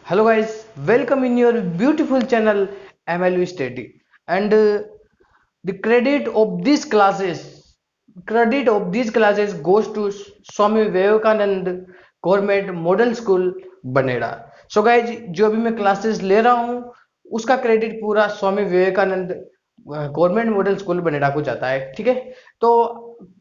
Hello guys, welcome in your beautiful channel MLU Study. And the credit of these classes goes to Swami Vivekanand Government Model School Baneda. So guys, जो अभी मैं classes ले रहा हूँ उसका credit पूरा Swami Vivekananda government model school Banera को जाता है. ठीक है, तो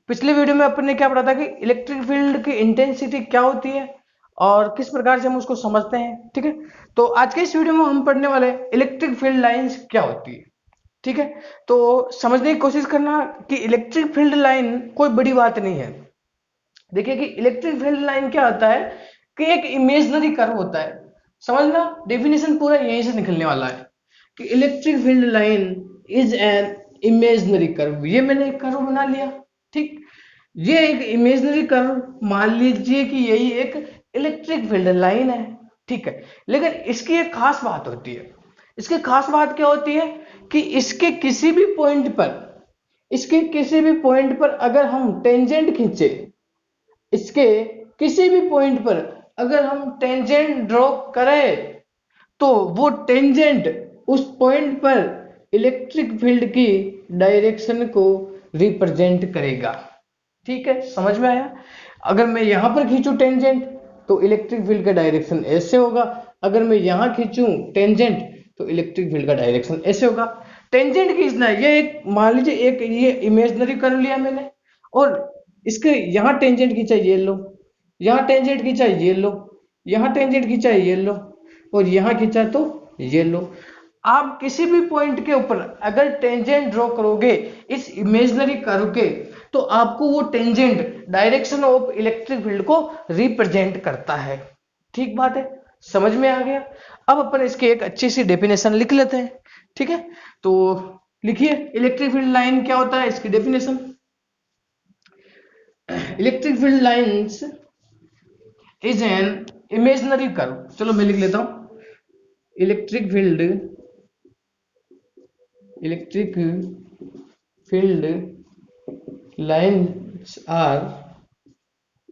पिछले वीडियो में अपन ने क्या पढ़ा था कि इलेक्ट्रिक फील्ड की इंटेंसिटी क्या होती है और किस प्रकार से हम उसको समझते हैं. ठीक है, तो आज के इस वीडियो में हम पढ़ने वाले इलेक्ट्रिक फील्ड लाइंस क्या होती है. ठीक है, तो समझने की कोशिश करना कि इलेक्ट्रिक फील्ड लाइन कोई बड़ी बात नहीं है. देखिए कि इलेक्ट्रिक फील्ड लाइन क्या होता है कि एक इमेजनरी कर्व होता है. समझना, डेफिनेशन पूरा यहीं से निकलने वाला है कि electric field line is an imaginary curve. ये मैंने एक कर्व बना लिया. ठीक, ये एक इमेजनरी कर्व मान लीजिए कि यही एक इलेक्ट्रिक फील्ड लाइन है. ठीक है, लेकिन इसकी एक खास बात होती है. इसकी खास बात क्या होती है कि इसके किसी भी पॉइंट पर अगर हम टेंजेंट खींचे, इसके किसी भी पॉइंट पर अगर हम टेंजेंट ड्रॉ करें तो वो टेंजेंट उस पॉइंट पर इलेक्ट्रिक फील्ड की डायरेक्शन को रिप्रेजेंट करेगा. ठीक है, समझ में आया. अगर मैं यहां पर खींचूं टेंजेंट तो इलेक्ट्रिक फील्ड का डायरेक्शन ऐसे होगा. अगर मैं यहां खींचूं टेंजेंट तो इलेक्ट्रिक फील्ड का डायरेक्शन ऐसे होगा. टेंजेंट खींचना है, ये एक मान लीजिए एक ये इमेजनरी कर लिया मैंने और इसके यहां टेंजेंट खींचा ये लो, यहां टेंजेंट खींचा ये लो, यहां टेंजेंट खींचा ये लो और यहां खींचा तो ये लो. आप किसी भी पॉइंट के ऊपर अगर टेंजेंट ड्रॉ करोगे इस इमेजनरी कर्व के तो आपको वो tangent direction of electric field को रिप्रेजेंट करता है. ठीक बात है, समझ में आ गया. अब अपन इसकी एक अच्छी सी डेफिनेशन लिख लेते हैं. ठीक है, तो लिखिए इलेक्ट्रिक फील्ड लाइन क्या होता है, इसकी definition. Electric field lines is an imaginary curve. चलो मैं लिख लेता हूं. इलेक्ट्रिक फील्ड लाइंस आर,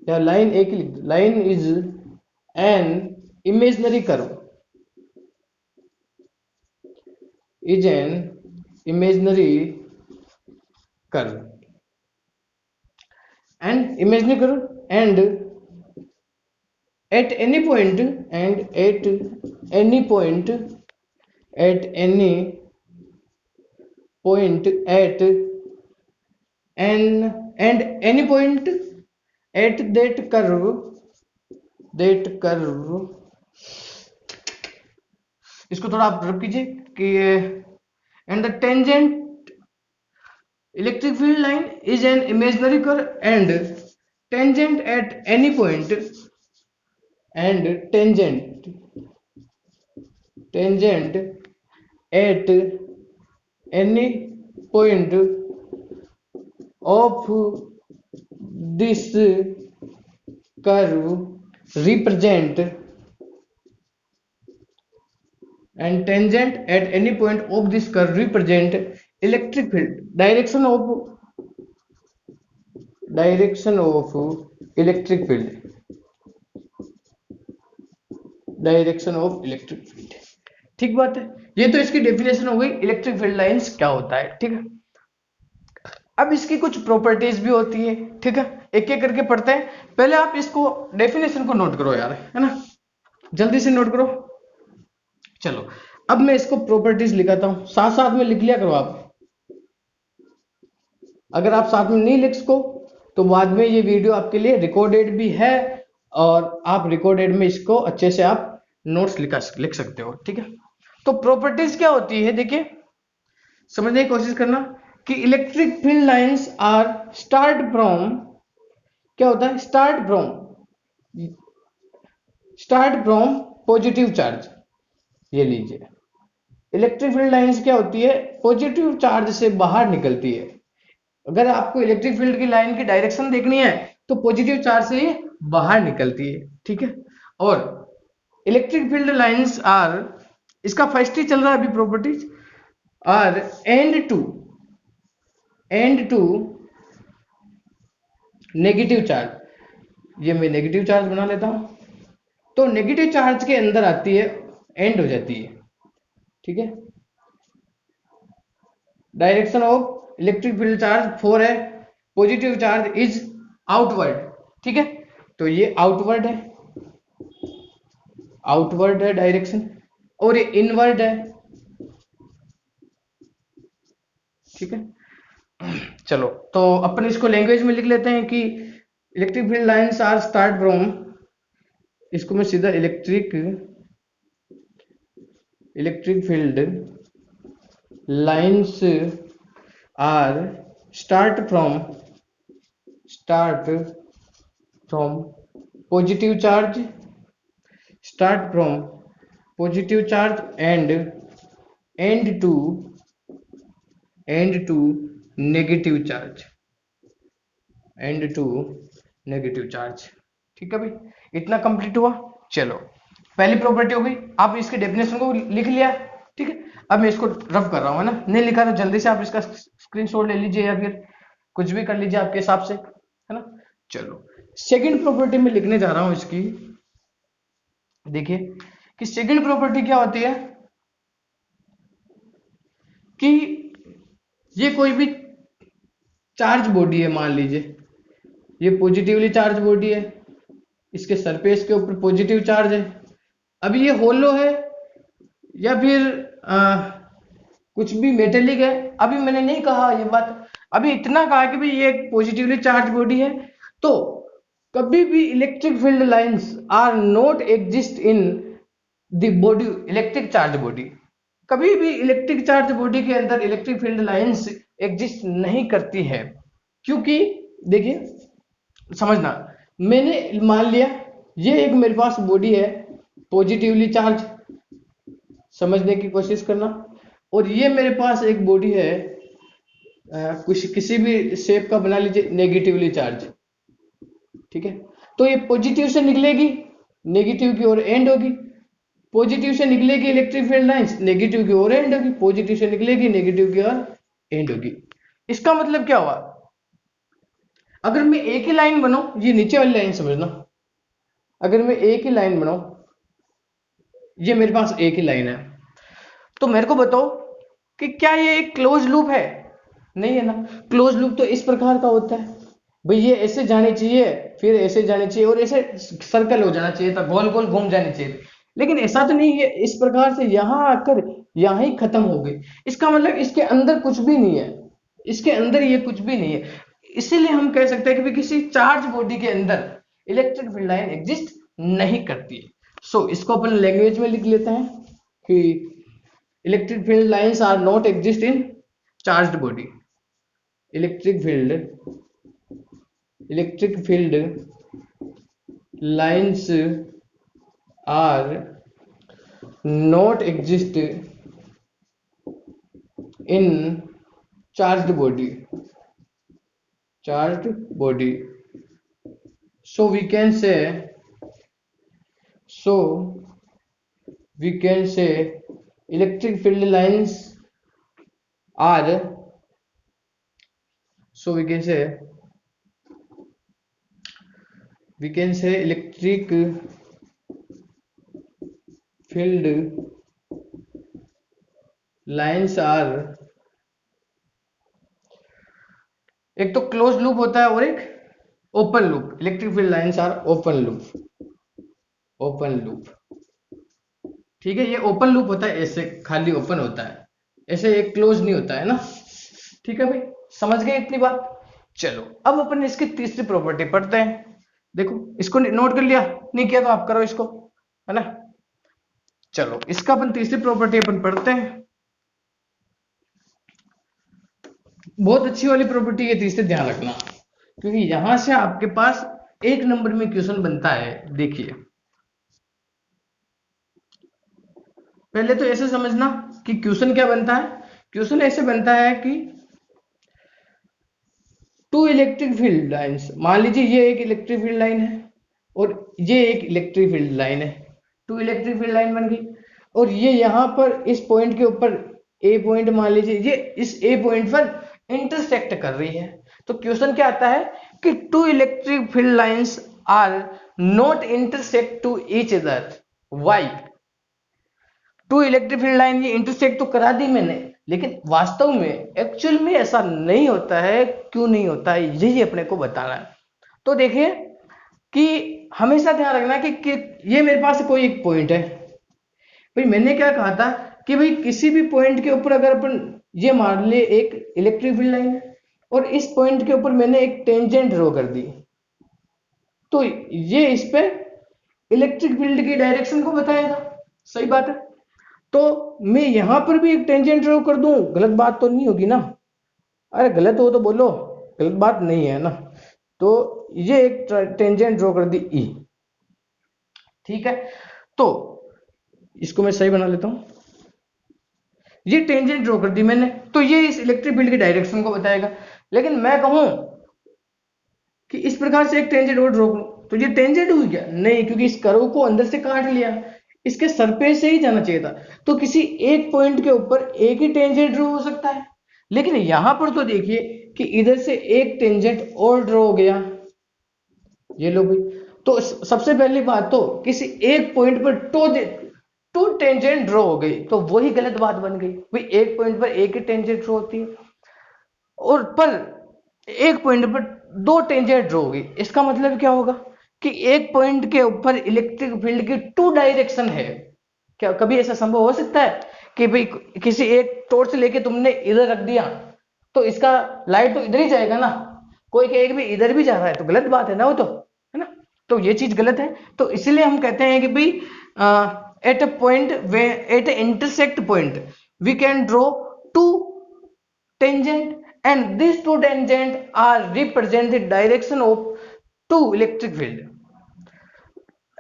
या लाइन एक ही लिख, line is an imaginary curve, is an imaginary curve and imaginary curve and at any point at any point at any point at and any point at that curve इसको थोड़ा आप रब कीजिए कि and the tangent electric field line is an imaginary curve and tangent at any point and tangent at any point of this curve represent and tangent at any point of this curve represent electric field direction of electric field direction of electric field. ठीक बात है, ये तो इसकी definition हो गई electric field lines क्या होता है. ठीक है, अब इसकी कुछ प्रॉपर्टीज भी होती है. ठीक है, एक एक करके पढ़ते हैं. पहले आप इसको डेफिनेशन को नोट करो यार, है ना, जल्दी से नोट करो. चलो अब मैं इसको प्रॉपर्टीज लिखाता हूं, साथ साथ में लिख लिया करो आप. अगर आप साथ में नहीं लिख सको तो बाद में ये वीडियो आपके लिए रिकॉर्डेड भी है और आप रिकॉर्डेड में इसको अच्छे से आप नोट्स लिख सकते हो. ठीक है, तो प्रॉपर्टीज क्या होती है, देखिए समझने की कोशिश करना कि electric field lines are start from, क्या होता है, स्टार्ट फ्रॉम पॉजिटिव चार्ज. ये लीजिए, इलेक्ट्रिक फील्ड लाइंस क्या होती है, पॉजिटिव चार्ज से बाहर निकलती है. अगर आपको इलेक्ट्रिक फील्ड की लाइन की डायरेक्शन देखनी है तो पॉजिटिव चार्ज से ये बाहर निकलती है. ठीक है, और इलेक्ट्रिक फील्ड लाइंस आर, इसका फर्स्ट ही चल रहा है अभी properties, are end to negative charge. ये मैं नेगेटिव चार्ज बना लेता हूं. तो नेगेटिव चार्ज के अंदर आती है एंड हो जाती है। ठीक है, direction of electric field charge 4 है, पॉजिटिव चार्ज इज आउटवर्ड। ठीक है, तो ये आउटवर्ड है डायरेक्शन, और ये इनवर्ड है। ठीक है, चलो तो अपन इसको लैंग्वेज में लिख लेते हैं कि electric field lines are start from, इसको मैं सीधा electric field lines are start from positive charge, start from positive charge end to negative charge, ठीक है भाई, इतना कंप्लीट हुआ। चलो पहली प्रॉपर्टी हो गई, आप इसके डेफिनेशन को लिख लिया। ठीक है, अब मैं इसको रफ कर रहा हूँ, है ना, नहीं लिखा तो जल्दी से आप इसका स्क्रीनशॉट ले लीजिए या फिर कुछ भी कर लीजिए आपके हिसाब से, है ना। चलो सेकंड प्रॉपर्टी में लिखने जा रहा हूं इसकी। देखिए कि सेकंड प्रॉपर्टी क्या होती है कि ये कोई भी चार्ज बॉडी है, मान लीजिए ये पॉजिटिवली चार्ज बॉडी है, इसके सरफेस के ऊपर पॉजिटिव चार्ज है। अभी ये होलो है या फिर कुछ भी मेटेलिक है, अभी मैंने नहीं कहा ये बात, अभी इतना कहा कि भाई ये एक पॉजिटिवली चार्ज बॉडी है। तो कभी भी electric field lines are not exist in the body electric charge body, कभी भी इलेक्ट्रिक चार्ज बॉडी के अंदर इलेक्ट्रिक फील्ड लाइंस एग्जिस्ट नहीं करती है। क्योंकि देखिए समझना, मैंने मान लिया ये एक मेरे पास बॉडी है पॉजिटिवली चार्ज, समझने की कोशिश करना, और ये मेरे पास एक बॉडी है कुछ किसी भी शेप का बना लीजिए नेगेटिवली चार्ज। ठीक है, तो ये पॉजिटिव से निकलेगी नेगेटिव की ओर एंड होगी, पॉजिटिव से निकलेगी इलेक्ट्रिक फील्ड लाइंस नेगेटिव की ओर एंड होगी, पॉजिटिव से निकलेगी नेगेटिव की ओर एंड होगी। इसका मतलब क्या हुआ, अगर मैं एक ही लाइन बनाऊं, ये नीचे वाली लाइन समझना, अगर मैं एक ही लाइन बनाऊं, ये मेरे पास एक ही लाइन है, तो मेरे को बताओ कि क्या ये एक क्लोज लूप है? नहीं है ना। क्लोज लूप तो इस प्रकार का होता है भाई, ये ऐसे जानी चाहिए फिर ऐसे जानी चाहिए और ऐसे सर्कल हो जाना चाहिए था, गोल गोल घूम जानी चाहिए, लेकिन ऐसा तो नहीं है, इस प्रकार से यहां आकर यहां ही खत्म हो गई। इसका मतलब इसके अंदर कुछ भी नहीं है, इसके अंदर ये कुछ भी नहीं है। इसीलिए हम कह सकते हैं कि किसी चार्ज बॉडी के अंदर इलेक्ट्रिक फील्ड लाइन एग्जिस्ट नहीं करती है। सो इसको अपन लैंग्वेज में लिख लेते हैं कि electric field lines are not exist in charged body, electric field lines are not exist in charged body, so we can say electric field lines are, so we can say electric field lines are, एक तो close loop होता है और एक open loop, electric field lines are open loop. ठीक है, ये open loop होता है, ऐसे खाली ओपन होता है, ऐसे एक क्लोज नहीं होता है ना। ठीक है भाई, समझ गए इतनी बात। चलो अब अपन इसकी तीसरी प्रॉपर्टी पढ़ते हैं। देखो इसको नोट कर लिया, नहीं किया तो आप करो इसको, है ना। चलो इसका अपन तीसरी प्रॉपर्टी अपन पढ़ते हैं, बहुत अच्छी वाली प्रॉपर्टी है, तीसरे ध्यान रखना, क्योंकि यहां से आपके पास एक नंबर में क्वेश्चन बनता है। देखिए पहले तो ऐसे समझना कि क्वेश्चन क्या बनता है, क्वेश्चन ऐसे बनता है कि टू इलेक्ट्रिक फील्ड लाइंस, मान लीजिए ये एक इलेक्ट्रिक फील्ड लाइन है और ये एक इलेक्ट्रिक फील्ड लाइन है, टू इलेक्ट्रिक फील्ड लाइन बन गई, और ये यहां पर इस पॉइंट के ऊपर ए पॉइंट, मान लीजिए ये इस ए पॉइंट पर इंटरसेक्ट कर रही है। तो क्वेश्चन क्या आता है कि two electric field lines are not intersect to each other, why? Two electric field line ये इंटरसेक्ट तो करा दी मैंने, लेकिन वास्तव में एक्चुअल में ऐसा नहीं होता है। क्यों नहीं होता है, यही अपने को बताना है। तो देखिए कि हमेशा ध्यान रखना कि ये मेरे पास कोई एक पॉइंट है। भाई मैंने क्या कहा था कि भाई किसी भी पॉइंट के ऊपर अगर अपन ये मान ले एक इलेक्ट्रिक फील्ड लाइन है और इस पॉइंट के ऊपर मैंने एक टेंजेंट ड्रॉ कर दी, तो ये इस पे इलेक्ट्रिक फील्ड की डायरेक्शन को बताएगा। सही बात है। तो मैं यहां पर भी एक टेंजेंट ड्रॉ कर दूं, गलत बात तो नहीं होगी ना? अरे गलत हो तो बोलो, गलत बात नहीं है ना। तो ये एक टेंजेंट ड्रॉ कर दी ई, ठीक है। तो इसको मैं सही बना लेता हूं। ये टेंजेंट ड्रॉ कर दी मैंने, तो ये इस इलेक्ट्रिक फील्ड की डायरेक्शन को बताएगा। लेकिन मैं कहूं कि इस प्रकार से एक टेंजेंट और ड्रॉ करूं, तो ये टेंजेंट हुई क्या? नहीं, क्योंकि इस कर्व को अंदर से काट लिया, इसके सरफेस से ही जाना चाहिए था। तो किसी एक पॉइंट के ऊपर एक ही टेंजेंट ड्रॉ हो सकता है, लेकिन यहां पर तो देखिए कि इधर से एक टेंजेंट और ड्रॉ हो गया। ये लो भाई। तो सबसे पहली बात तो किसी एक पॉइंट पर टू टेंजेंट ड्रॉ हो गई, तो वही गलत बात बन गई। भाई एक पॉइंट पर एक ही टेंजेंट ड्रॉ होती है, और पर एक पॉइंट पर दो टेंजेंट ड्रॉ होगी। इसका मतलब क्या होगा कि एक पॉइंट के ऊपर इलेक्ट्रिक फील्ड की टू डायरेक्शन है। क्या कभी ऐसा संभव हो सकता है कि भाई किसी एक टॉर्च लेके तुमने इधर रख दिया तो इसका लाइट तो इधर ही जाएगा ना? कोई कहेगा भी इधर भी जा रहा है, तो गलत बात है ना वो, तो है ना? तो ये चीज गलत है। तो इसलिए हम कहते हैं कि भाई at a point way at a intersect point we can draw two tangent, and these two tangent are represent the direction of two electric field,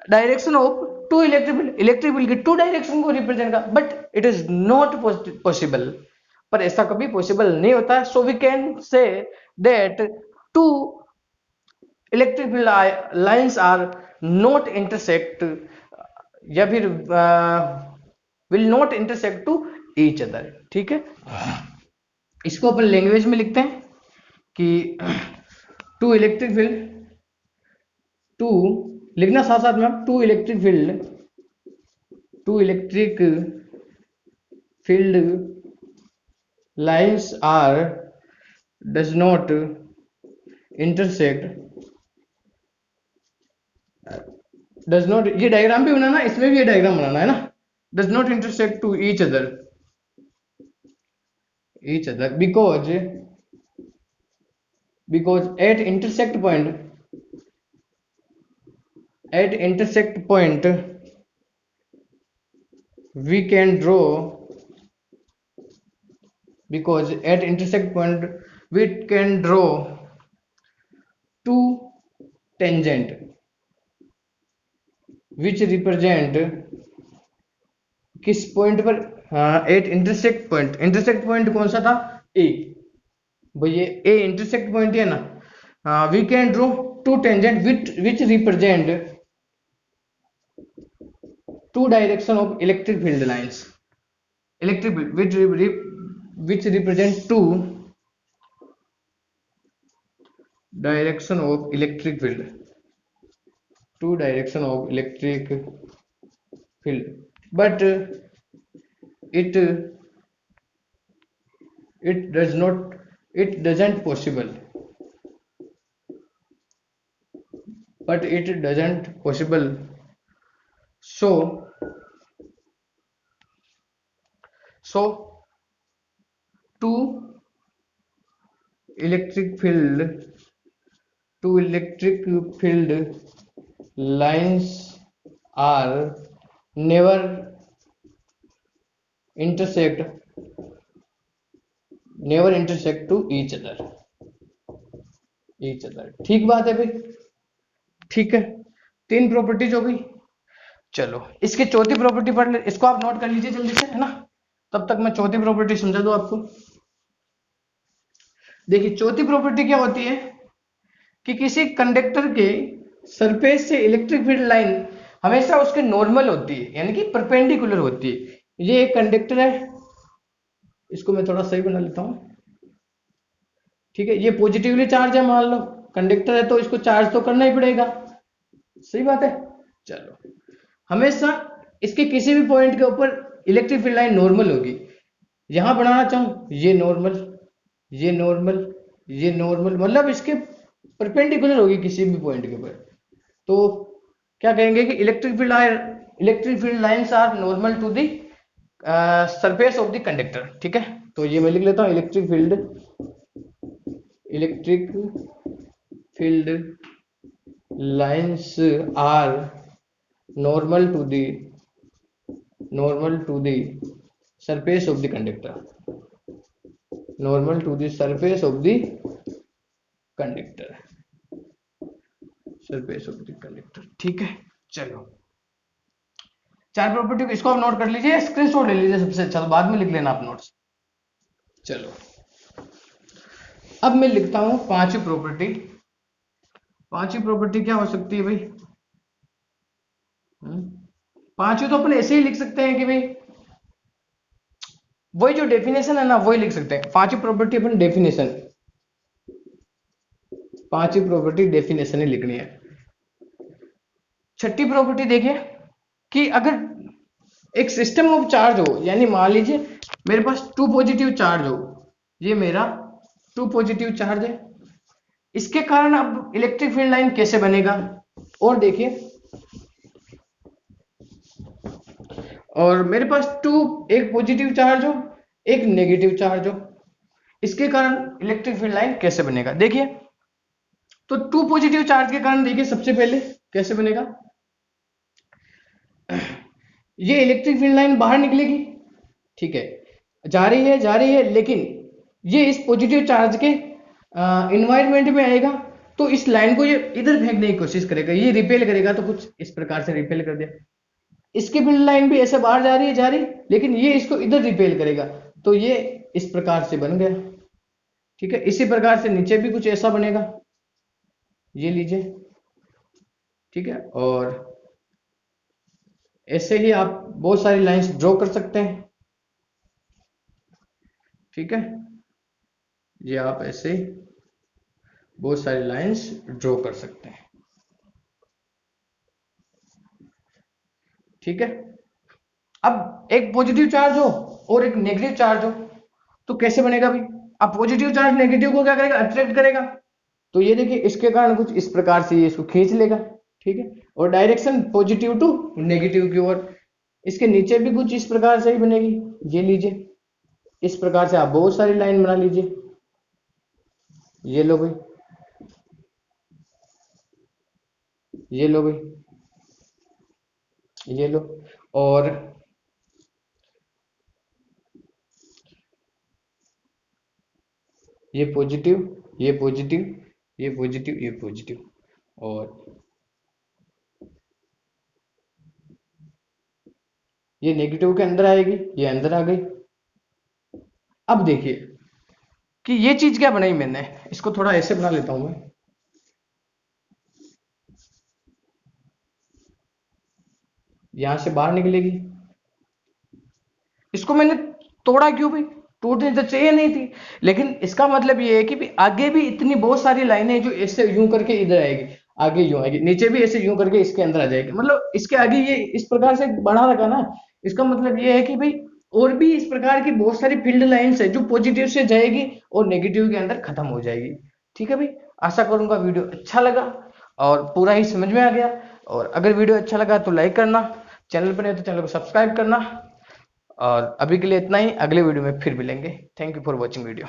direction of two electric field की two direction को represent का, but it is not possible, पर ऐसा कभी possible नहीं होता। so we can say that two electric field lines are not intersect, या फिर will not intersect to each other। ठीक है, इसको अपन लैंग्वेज में लिखते हैं कि टू इलेक्ट्रिक फील्ड, टू लिखना साथ साथ में, two electric field lines are does not intersect, does not, ये डायग्राम भी बनाना, इसमें भी ये डायग्राम बनाना है ना, does not intersect to each other because at intersect point we can draw, because at intersect point we can draw two tangent which represent किस पॉइंट पर? हाँ, at intersect point. Intersect point कौन सा था? ए। भाई ये ए इंटरसेक्ट पॉइंट है ना। We can draw two tangent which represent two direction of electric field lines, electric which represent two direction of electric field, two direction of electric field, but it doesn't possible, but it doesn't possible. So two electric field lines are never intersect to each other। ठीक बात है भाई, ठीक है। तीन properties हो गई। चलो इसकी चौथी प्रॉपर्टी पढ़ ले, इसको आप नोट कर लीजिए जल्दी से, है ना? तब तक मैं चौथी प्रॉपर्टी समझा दूं आपको। देखिए चौथी प्रॉपर्टी क्या होती है कि किसी कंडक्टर के सरफेस से इलेक्ट्रिक फील्ड लाइन हमेशा उसके नॉर्मल होती है, यानी कि परपेंडिकुलर होती है। ये एक कंडक्टर है, इसको मैं थोड़ा सही बना लेता हूं, ठीक है। ये पॉजिटिवली चार्ज है, मान लो कंडक्टर है तो इसको चार्ज तो करना ही पड़ेगा, सही बात है। चलो हमेशा इसके किसी भी पॉइंट के ऊपर इलेक्ट्रिक फील्ड लाइन नॉर्मल होगी। यहां बनाना चाहूं, ये नॉर्मल, ये नॉर्मल, ये नॉर्मल, मतलब इसके परपेंडिकुलर होगी किसी भी पॉइंट के ऊपर। तो क्या कहेंगे कि electric field lines are normal to the surface of the conductor. ठीक है, तो ये मैं लिख लेता हूं, electric field lines are normal to the surface of the conductor, normal to the surface of the conductor, surface of the conductor। ठीक है, चलो 4 प्रॉपर्टी को इसको आप नोट कर लीजिए, स्क्रीनशॉट ले लीजिए सबसे अच्छा, तो बाद में लिख लेना आप नोट्स। चलो अब मैं लिखता हूं 5वीं प्रॉपर्टी। 5वीं प्रॉपर्टी क्या हो सकती है भाई? 5वीं तो अपन ऐसे ही लिख सकते हैं कि भाई वही जो डेफिनेशन है ना, वही लिख सकते हैं। 5वीं प्रॉपर्टी अपन डेफिनेशन, 5वीं प्रॉपर्टी डेफिनेशन ही लिखनी है। 6ठी प्रॉपर्टी देखिए कि अगर एक सिस्टम ऑफ चार्ज हो, यानी मान लीजिए मेरे पास 2 पॉजिटिव चार्ज हो, ये मेरा 2 पॉजिटिव चार्ज है, इसके कारण अब इलेक्ट्रिक फील्ड लाइन कैसे बनेगा? और देखिए, और मेरे पास एक पॉजिटिव चार्ज हो, एक नेगेटिव चार्ज हो, इसके कारण इलेक्ट्रिक फील्ड लाइन कैसे बनेगा? देखिए, तो 2 पॉजिटिव चार्ज के कारण देखिए सबसे पहले कैसे बनेगा, ये इलेक्ट्रिक फील्ड लाइन बाहर निकलेगी। ठीक है, जा रही है, लेकिन ये इस पॉजिटिव चार्ज के इन्वायरमेंट में आएगा, तो इस लाइन को ये इधर फेंकने की कोशिश करेगा, ये रिपेल करेगा, तो कुछ इस प्रकार से रिपेल कर दिया। इसकी फील्ड लाइन भी ऐसे बाहर जा रही, लेकिन ये इसको इधर रिपेल करेगा, तो ये इस प्रकार से बन गया। ठीक है, इसी प्रकार से नीचे भी कुछ ऐसा बनेगा, ये लीजिए। ठीक है, और ऐसे ही आप बहुत सारी लाइंस ड्रॉ कर सकते हैं। ठीक है, ये आप ऐसे बहुत सारी लाइंस ड्रॉ कर सकते हैं। ठीक है, अब एक पॉजिटिव चार्ज हो और एक नेगेटिव चार्ज हो, तो कैसे बनेगा भाई? अब पॉजिटिव चार्ज नेगेटिव को क्या करेगा? अट्रैक्ट करेगा। तो ये देखिए, इसके कारण कुछ इस प्रकार से ये इसको खींच लेगा। ठीक है, और डायरेक्शन पॉजिटिव टू नेगेटिव की ओर। इसके नीचे भी कुछ इस प्रकार से ही बनेगी, ये लीजिए। इस प्रकार से आप बहुत सारी लाइन बना लीजिए। ये लो भाई, ये लो भाई, ये लो, और ये पॉजिटिव, ये पॉजिटिव, ये पॉजिटिव, ये पॉजिटिव, और ये नेगेटिव के अंदर आएगी, ये अंदर आ गई। अब देखिए कि ये चीज क्या बनाई मैंने, इसको थोड़ा ऐसे बना लेता हूं मैं। यहां से बाहर निकलेगी, इसको मैंने तोड़ा क्यों भाई? टूटनी तो चाहिए नहीं थी, लेकिन इसका मतलब ये है कि भी आगे भी इतनी बहुत सारी लाइनें जो ऐसे यूं करके इधर आएगी, आगे यूं आएगी, नीचे भी ऐसे यूं करके इसके अंदर आ जाएगी, मतलब इसके आगे ये इस प्रकार से बढ़ा रखा ना। इसका मतलब ये है कि भाई और भी इस प्रकार की बहुत सारी फील्ड लाइंस है जो पॉजिटिव से जाएगी और नेगेटिव के अंदर खत्म हो जाएगी। ठीक है भाई, आशा करूंगा वीडियो अच्छा लगा और पूरा ही समझ में आ गया। और अगर वीडियो अच्छा लगा तो लाइक करना, चैनल पर नहीं तो चैनल को सब्सक्राइब करना। और अभी के लिए इतना ही, अगले वीडियो में फिर मिलेंगे। Thank you for watching video.